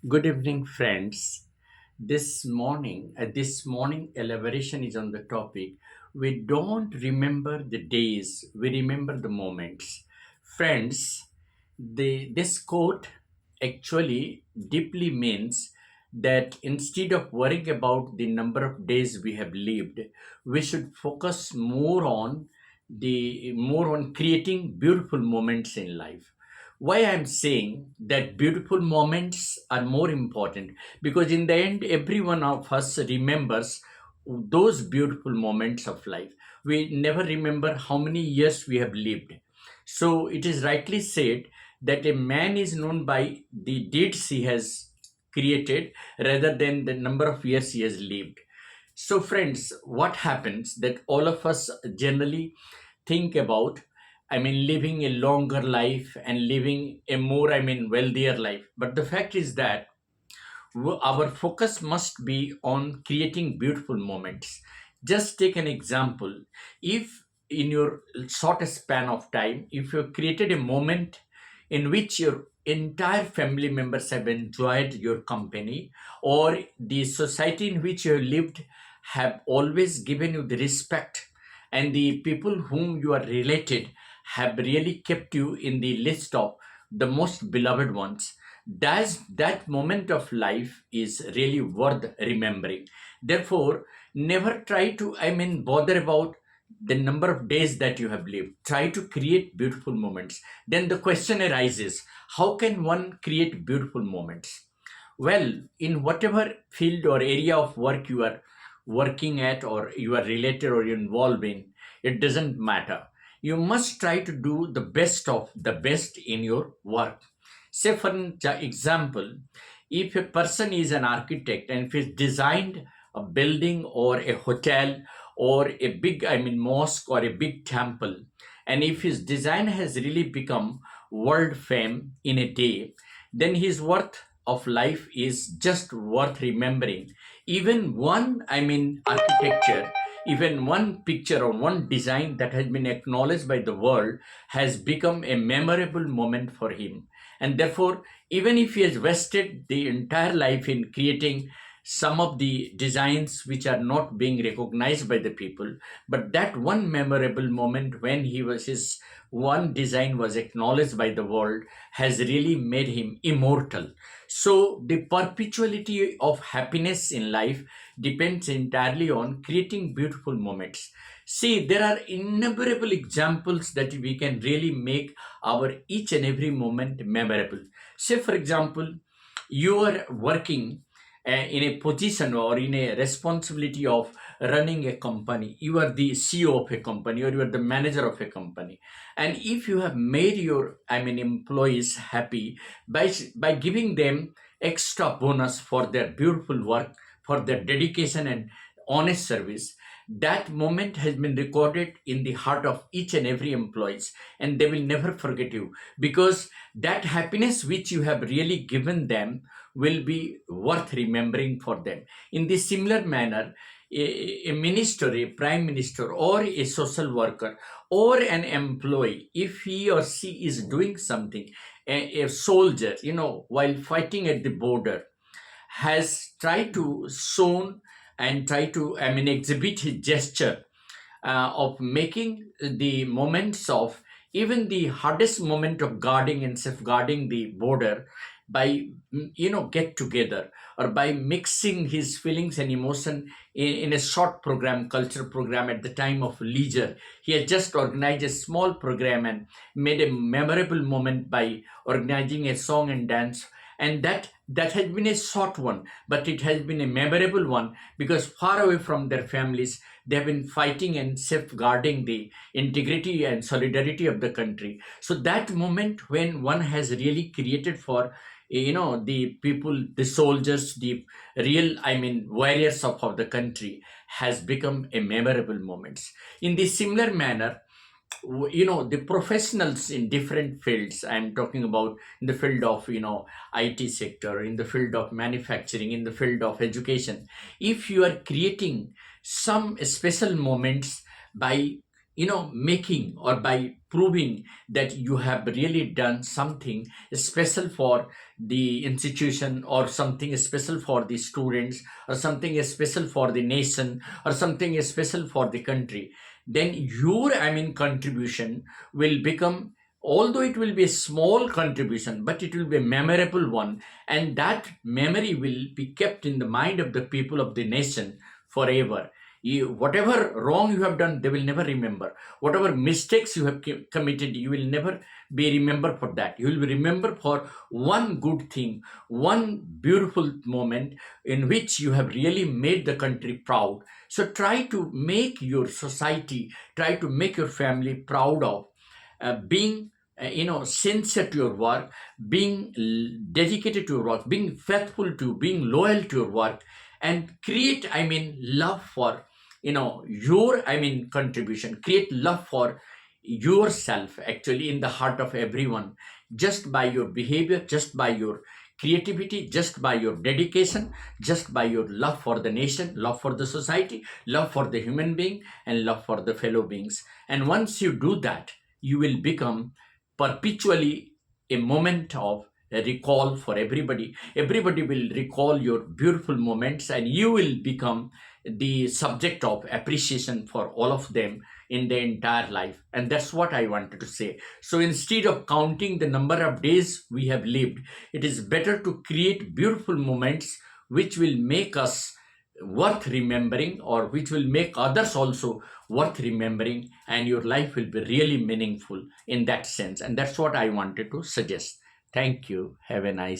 Good evening, friends. This morning elaboration is on the topic. We don't remember the days; we remember the moments. Friends, this quote actually deeply means that instead of worrying about the number of days we have lived, we should focus more on creating beautiful moments in life. Why I'm saying that beautiful moments are more important, because in the end every one of us remembers those beautiful moments of life. We never remember how many years we have lived. So it is rightly said that a man is known by the deeds he has created rather than the number of years he has lived. So, friends, what happens that all of us generally think about, living a longer life and living a more, wealthier life. But the fact is that our focus must be on creating beautiful moments. Just take an example. If in your shortest span of time, if you created a moment in which your entire family members have enjoyed your company, or the society in which you have lived have always given you the respect, and the people whom you are related have really kept you in the list of the most beloved ones, that moment of life is really worth remembering. Therefore, never try to bother about the number of days that you have lived. Try to create beautiful moments. Then the question arises, how can one create beautiful moments? Well, in whatever field or area of work you are working at, or you are related or you're involved in, it doesn't matter. You must try to do the best of the best in your work. Say, for example, if a person is an architect and if he's designed a building or a hotel or a big, mosque or a big temple, and if his design has really become world fame in a day, then his worth of life is just worth remembering. Even one, architecture, even one picture or one design that has been acknowledged by the world has become a memorable moment for him. And therefore, even if he has wasted the entire life in creating some of the designs which are not being recognized by the people, but that one memorable moment when his one design was acknowledged by the world has really made him immortal. So the perpetuality of happiness in life depends entirely on creating beautiful moments. See, there are innumerable examples that we can really make our each and every moment memorable. Say, for example, you are working in a position or in a responsibility of running a company. You are the CEO of a company, or you are the manager of a company. And if you have made your, employees happy by giving them extra bonus for their beautiful work, for their dedication and honest service, that moment has been recorded in the heart of each and every employees, and they will never forget you, because that happiness which you have really given them will be worth remembering for them. In this similar manner, a minister, a prime minister, or a social worker, or an employee, if he or she is doing something, a soldier, while fighting at the border, has tried to shown and try to, exhibit his gesture of making the moments of even the hardest moment of guarding and safeguarding the border by, get together, or by mixing his feelings and emotion in a short program, culture program. At the time of leisure, he has just organized a small program and made a memorable moment by organizing a song and dance. And that has been a short one, but it has been a memorable one, because far away from their families, they have been fighting and safeguarding the integrity and solidarity of the country. So that moment when one has really created for, the people, the soldiers, the real, warriors of the country, has become a memorable moment. In the similar manner, the professionals in different fields, I'm talking about in the field of, IT sector, in the field of manufacturing, in the field of education, if you are creating some special moments by making or by proving that you have really done something special for the institution, or something special for the students, or something special for the nation, or something special for the country, then your, contribution will become, although it will be a small contribution, but it will be a memorable one, and that memory will be kept in the mind of the people of the nation forever. Whatever wrong you have done, they will never remember. Whatever mistakes you have committed, you will never be remembered for that. You will be remembered for one good thing, one beautiful moment in which you have really made the country proud. So try to make your society, try to make your family proud of being sincere to your work, being dedicated to your work, being faithful to, being loyal to your work, and create, love for your, contribution. Create love for yourself actually in the heart of everyone, just by your behavior, just by your creativity, just by your dedication, just by your love for the nation, love for the society, love for the human being, and love for the fellow beings. And once you do that, you will become perpetually a moment of a recall for everybody. Everybody will recall your beautiful moments, and you will become the subject of appreciation for all of them in their entire life. And that's what I wanted to say. So instead of counting the number of days we have lived, it is better to create beautiful moments which will make us worth remembering, or which will make others also worth remembering, and your life will be really meaningful in that sense. And that's what I wanted to suggest. Thank you. Have a nice